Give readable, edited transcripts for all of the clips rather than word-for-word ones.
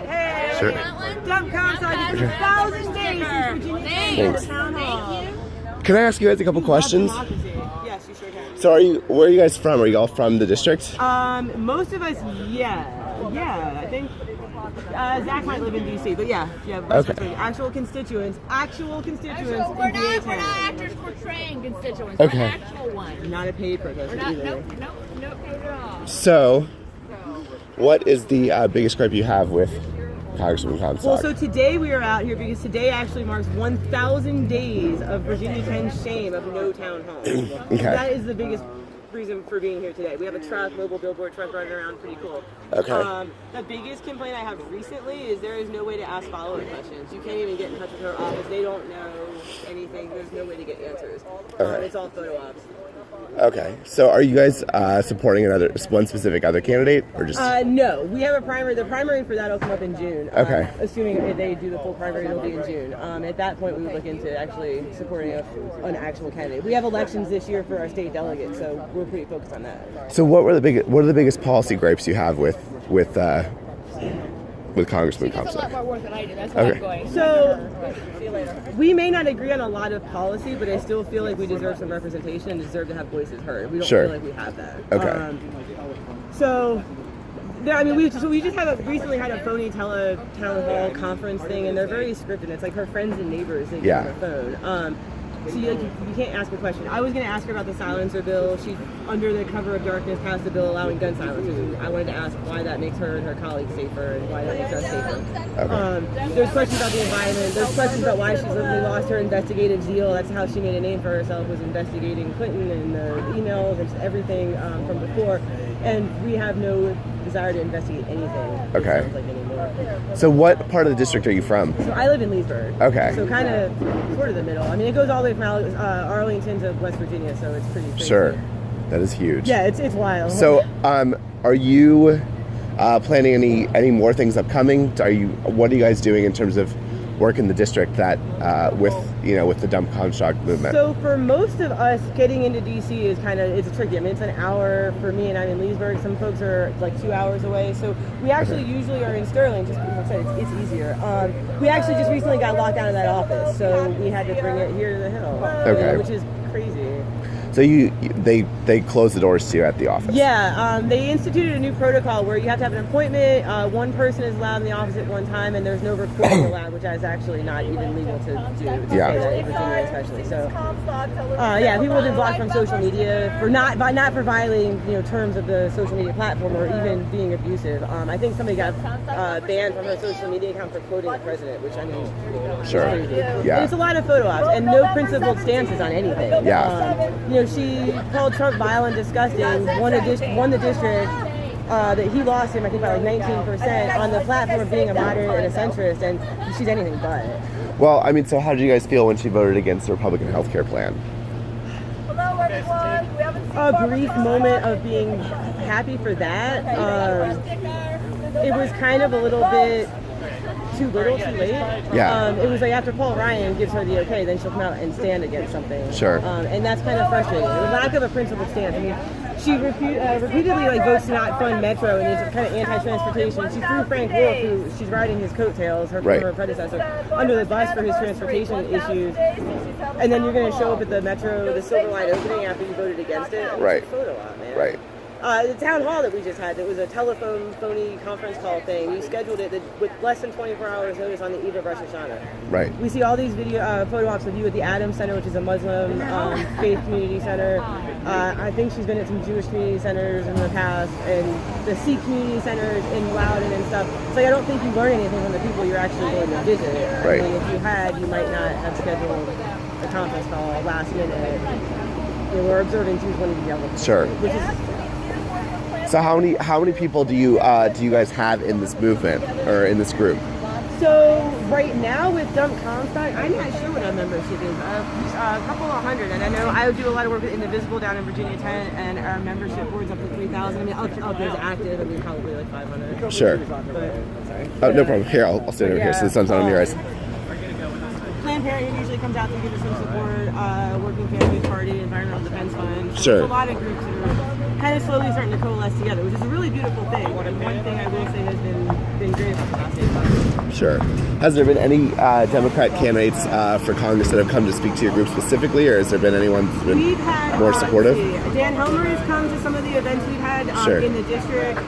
Hey, Sure. dump comstock is 1,000 days since Virginia Thanks. Town Hall. Can I ask you guys a couple questions? Yes, you sure can. So where are you guys from? Are you all from the district? Most of us, yeah, I think Zach might live in DC, but yeah. Okay. Actual constituents We're in not DA actors portraying constituents. Okay. We're actual ones. Not a paid protester either. Nope, at all. So, what is the biggest gripe you have with Congressman Well, Comstock? so today we are out here because today actually marks 1,000 days of Virginia 10's shame of no town hall. Okay. That is the biggest reason for being here today. We have a truck, mobile billboard truck running around, pretty cool. Okay. The biggest complaint I have recently is there is no way to ask follow-up questions. You can't even get in touch with her office. They don't know anything. There's no way to get answers. Okay. It's all photo ops. Okay. So, are you guys supporting one specific other candidate, or just? No, we have a primary. The primary for that will come up in June. Okay. Assuming if they do the full primary, it'll be in June. At that point, we would look into actually supporting an actual candidate. We have elections this year for our state delegates, so we're pretty focused on that. So, what are the biggest policy gripes you have with Congressman That's a Comstock? lot more work than I do. That's why I'm going. So we may not agree on a lot of policy, but I still feel like we deserve some representation and deserve to have voices heard. We don't Sure. feel like we have that. Okay. We just recently had a phony town hall conference thing, and they're very scripted. It's like her friends and neighbors they get on the phone. So you can't ask a question. I was going to ask her about the silencer bill. She, under the cover of darkness, passed a bill allowing gun silencers. I wanted to ask why that makes her and her colleagues safer and why that makes us safer. Okay. There's questions about the environment. There's questions about why she's literally lost her investigative zeal. That's how she made a name for herself, was investigating Clinton and the emails and everything from before. And we have no desire to investigate anything. It Okay. sounds like anymore. So, what part of the district are you from? So I live in Leesburg. Okay. So kind of sort of the middle. I mean, it goes all the way from Arlington to West Virginia, so it's pretty crazy. Sure. That is huge. Yeah, it's wild. So, are you planning any more things upcoming? What are you guys doing in terms of work in the district that with the dump comstock movement? So for most of us, getting into DC is it's tricky. I mean, it's an hour for me, and I'm in Leesburg. Some folks are like 2 hours away. So we actually usually are in Sterling, just because I said it's easier. We actually just recently got locked out of that office, so we had to bring it here to the Hill. Okay. Which is crazy. So they closed the doors to you at the office? Yeah, they instituted a new protocol where you have to have an appointment. One person is allowed in the office at one time, and there's no recording allowed, which is actually not even legal to do. To say that in Virginia, especially. So, people have been blocked from social media for not for violating terms of the social media platform or even being abusive. I think somebody got banned from her social media account for quoting the president, which I mean, Sure. is crazy. Yeah. And it's a lot of photo ops and no principled stances on anything. Yeah. She called Trump vile and disgusting, won the district that he lost him, I think, by like 19% on the platform of being a moderate and a centrist, and she's anything but. Well, I mean, so how did you guys feel when she voted against the Republican health care plan? Hello, everyone. We haven't seen A brief moment of being happy for that. It was kind of a little bit too little, too late. Yeah. It was like after Paul Ryan gives her the okay, then she'll come out and stand against something. Sure. And that's kind of frustrating. The lack of a principled stance. I mean, she repeatedly votes to not fund Metro and is kind of anti-transportation. She threw Frank Wolf, who she's riding his coattails, her former predecessor, under the bus for his transportation issues. And then you're going to show up at the Metro, the Silver Line opening after you voted against it. I mean, Right. It's a photo op, man. Right. The town hall that we just had, it was a telephone phony conference call thing. We scheduled it with less than 24 hours notice on the eve of Rosh Hashanah. Right. We see all these photo ops of you at the Adams Center, which is a Muslim faith community center. I think she's been at some Jewish community centers in the past, and the Sikh community centers in Loudoun and stuff. So I don't think you learn anything from the people you're actually going to visit. Right. I mean, if you had, you might not have scheduled a conference call last minute. We're observing who's going to be able to. Sure. Which is, So how many people do you guys have in this movement or in this group? So right now with Dump Comstock, I'm not sure what our membership is. A couple of hundred, and I know I do a lot of work with Indivisible down in Virginia 10, and our membership board's up to 3,000. I mean, up there's active, I mean, probably like 500. Sure. But, sorry. Oh, no problem. Here, I'll stand over here so the sun's not on your eyes. Planned Parenthood usually comes out to give us some support. Working Families Party, Environmental Defense Fund. Sure. There's a lot of groups that are kind of slowly starting to coalesce together, which is a really beautiful thing. One thing I will say has been great about the last 8 months. Sure. Has there been any Democrat candidates for Congress that have come to speak to your group specifically, or has there been anyone who's been We've had, more supportive? Dan Helmer has come to some of the events we've had Sure. in the district.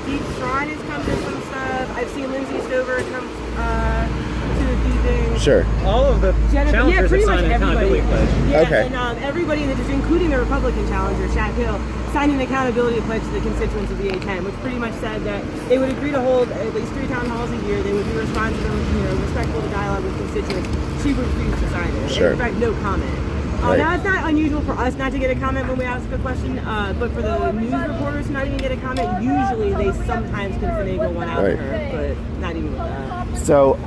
Deep Stride has come to some stuff. I've seen Lindsay Stover come to a few things. Sure. All of the challengers have signed an accountability pledge. Yeah, Okay. and everybody in the district, including the Republican challenger, Shaq Hill, signed an accountability pledge to the constituents of the A10, which pretty much said that they would agree to hold at least 3 town halls a year. They would be responsive and respectful to dialogue with constituents. She refused to sign it. Sure. In fact, no comment. Right. Now, it's not unusual for us not to get a comment when we ask a question, but for the news reporters to not even get a comment, usually they sometimes can finagle one out of her, but not even with that. So,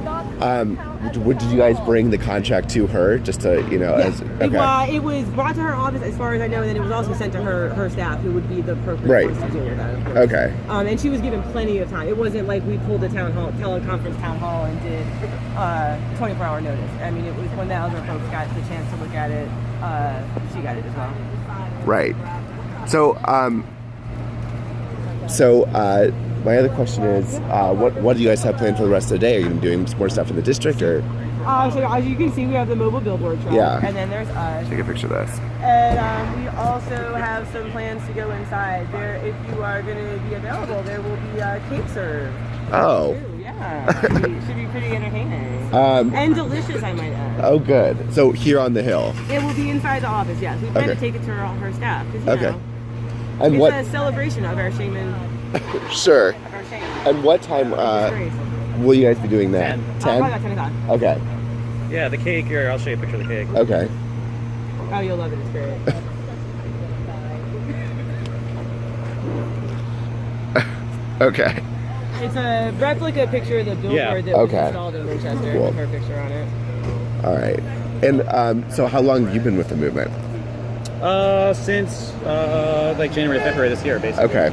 did you guys bring the contract to her just to, as okay? It was brought to her office, as far as I know, and then it was also sent to her staff, who would be the appropriate Right. ones to deal with that, of course. Okay. And she was given plenty of time. It wasn't like we pulled a teleconference town hall and did 24-hour notice. I mean, it was when the other folks got the chance to look at it, she got it as well. Right. So, my other question is, what do you guys have planned for the rest of the day? Are you doing more stuff in the district, or? So as you can see, we have the mobile billboard truck, Yeah. and then there's us. Take a picture of this. And we also have some plans to go inside. There, if you are going to be available, there will be cake served. Oh. Too. Yeah, should be pretty entertaining. And delicious, I might add. Oh, good. So here on the hill. It will be inside the office, yes. We plan to Okay. take it to her staff, because Okay. And it's what? a celebration of our shaman. Sure. Of our shaman. And what time Great. will you guys be doing that? 10. Probably about 10 o'clock. Okay. Yeah, the cake here. I'll show you a picture of the cake. Okay. Oh, you'll love it. It's great. Okay. It's a replica picture of the billboard that was Okay. installed in Winchester Cool. with her picture on it. All right. And so, how long have you been with the movement? Since like January, February this year, basically. Okay.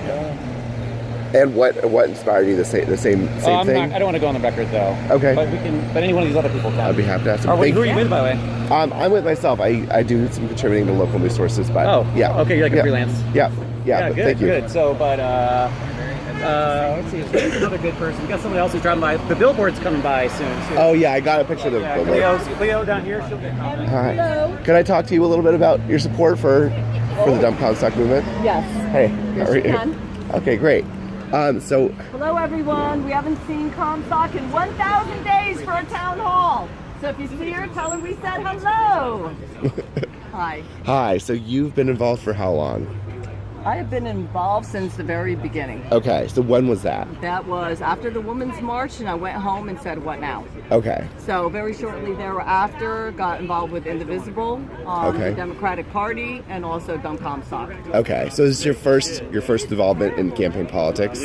And what inspired you? The same I'm thing. not, I don't want to go on the record though. Okay. But we can. But any one of these other people can. I'd be happy to ask them. Or who are you with, by the way? I'm with myself. I do some contributing to local news sources, but Oh. yeah. Okay, you're like a Yeah. freelance. Yeah. Yeah. But good. thank you. Good. So, but let's see. There's another good person. We got someone else who's driving by. The billboard's coming by soon too. Oh yeah, I got a picture of the Yeah, billboard. Cleo down here. She'll get comment. Hi. Could I talk to you a little bit about your support for the Dump Comstock movement? Yes. Hey, Yes, how are you can. Okay, great. So Hello, everyone. We haven't seen Comstock in 1,000 days for a town hall. So if you see her, tell her we said hello. Hi. hi. So you've been involved for how long? I have been involved since the very beginning. Okay. So when was that? That was after the Women's March, and I went home and said, what now? Okay. So very shortly thereafter, got involved with Indivisible, Okay. the Democratic Party, and also Dump Comstock. Okay. So this is your first involvement in campaign politics?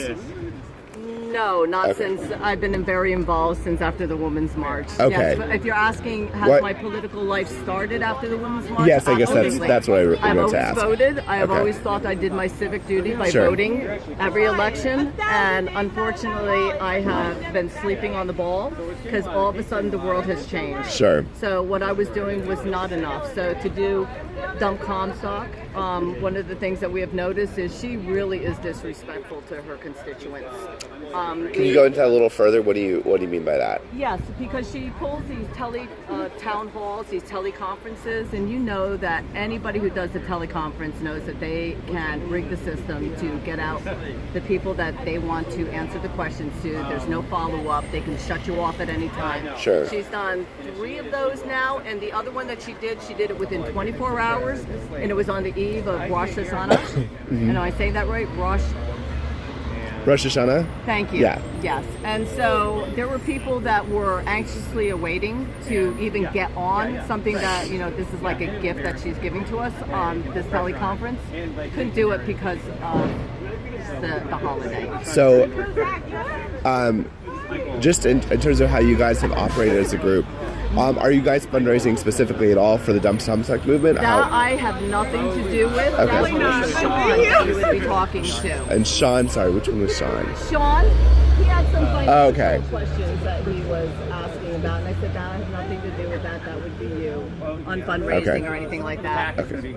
No, not Okay. since I've been very involved since after the Women's March. Okay. Yes, but if you're asking, has What- my political life started after the Women's March? Yes, I guess Absolutely. that's what I I've meant always to ask. voted. I have Okay. always thought I did my civic duty by Sure. voting every election, and unfortunately, I have been sleeping on the ball because all of a sudden the world has changed. Sure. So what I was doing was not enough. So to do Dump Comstock, one of the things that we have noticed is she really is disrespectful to her constituents. Can you go into that a little further? What do you mean by that? Yes, because she pulls these town halls, these teleconferences, and you know that anybody who does a teleconference knows that they can rig the system to get out the people that they want to answer the questions to. There's no follow-up. They can shut you off at any time. Sure. She's done 3 of those now, and the other one that she did it within 24 hours, and it was on the eve of Rosh Hashanah. And I say that right? Rosh Hashanah? Thank you. Yeah. Yes. And so there were people that were anxiously awaiting to even get on something that, this is like a gift that she's giving to us on this teleconference. Couldn't do it because of the holiday. So, just in terms of how you guys have operated as a group, are you guys fundraising specifically at all for the Dump Comstock movement? That I have nothing to do with. Okay. That's what Sean that you would be talking to. And Sean, sorry, which one was Sean? Sean, he had some Oh, okay. questions that he was asking about, and I said that has nothing to do with that. That would be you on fundraising Okay. or anything like that. Okay.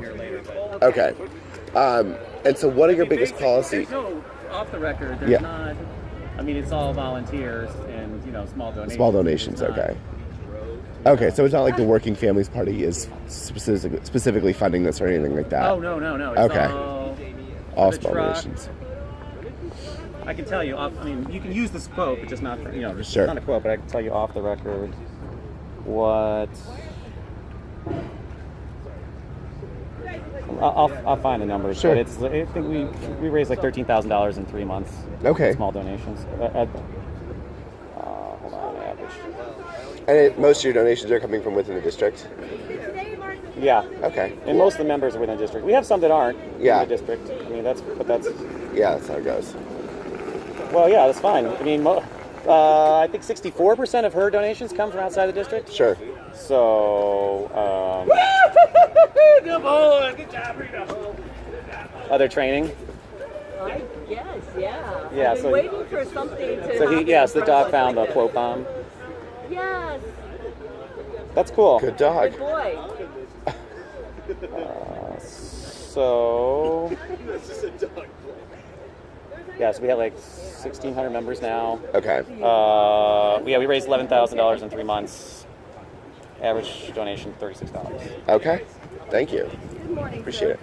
Okay. And so, what are your biggest policy? There's no off the record. There's not. I mean, it's all volunteers and small donations. Small donations. Okay. Okay, so it's not like the Working Families Party is specifically funding this or anything like that. Oh no. It's okay. All small donations. I can tell you. I mean, you can use this quote, but just not. Just Sure. not a quote, but I can tell you off the record what. I'll find the numbers. Sure. But I think we raised like $13,000 in 3 months. Okay. Small donations. Hold on, average. And most of your donations are coming from within the district? Yeah. Okay. And most of the members are within the district. We have some that aren't in the district. I mean, that's. Yeah, that's how it goes. Well, yeah, that's fine. I mean, I think 64% of her donations come from outside the district. Sure. So, other training. Yes, yeah. Yeah, I've been so waiting for something to So happen yes, the for dog us found like the quote bomb. Yes, That's cool. Good dog. good boy. So, yeah, so we have like 1,600 members now. Okay. We raised $11,000 in 3 months. Average donation $36. Okay. Thank you. Appreciate it.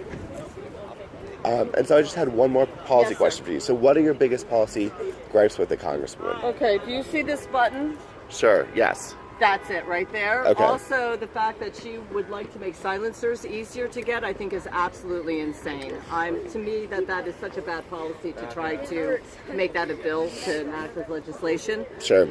And so I just had one more policy question for you. So what are your biggest policy gripes with the Congresswoman? Okay, do you see this button? Sure. Yes. That's it right there. Okay. Also, the fact that she would like to make silencers easier to get, I think is absolutely insane. To me, that is such a bad policy to try to make that a bill to enact as legislation. Sure.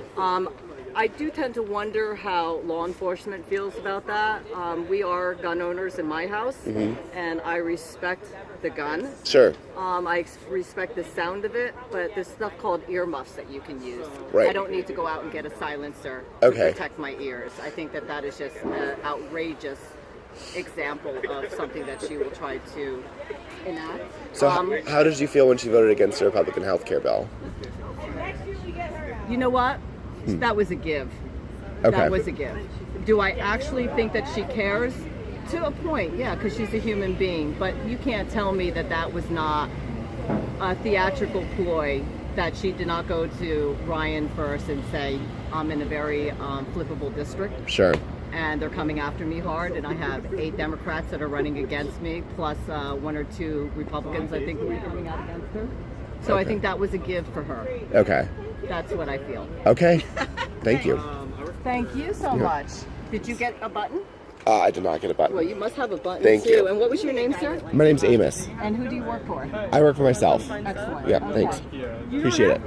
I do tend to wonder how law enforcement feels about that. We are gun owners in my house, and I respect the gun. Sure. I respect the sound of it, but there's stuff called earmuffs that you can use. Right. I don't need to go out and get a silencer Okay. to protect my ears. I think that is just an outrageous example of something that she will try to enact. So how did you feel when she voted against the Republican health care bill? You know what? That was a give. Okay. That was a give. Do I actually think that she cares? To a point, yeah, because she's a human being. But you can't tell me that was not a theatrical ploy, that she did not go to Ryan first and say, I'm in a very flippable district. Sure. And they're coming after me hard, and I have 8 Democrats that are running against me, plus 1 or 2 Republicans, I think, who are coming out against her. So I think that was a give for her. Okay. That's what I feel. Okay. Thank you. Thank you so much. Did you get a button? I did not get a button. Well, you must have a button Thank too. you. And what was your name, sir? My name's Amos. And who do you work for? I work for myself. Excellent. Yeah, thanks. Appreciate it.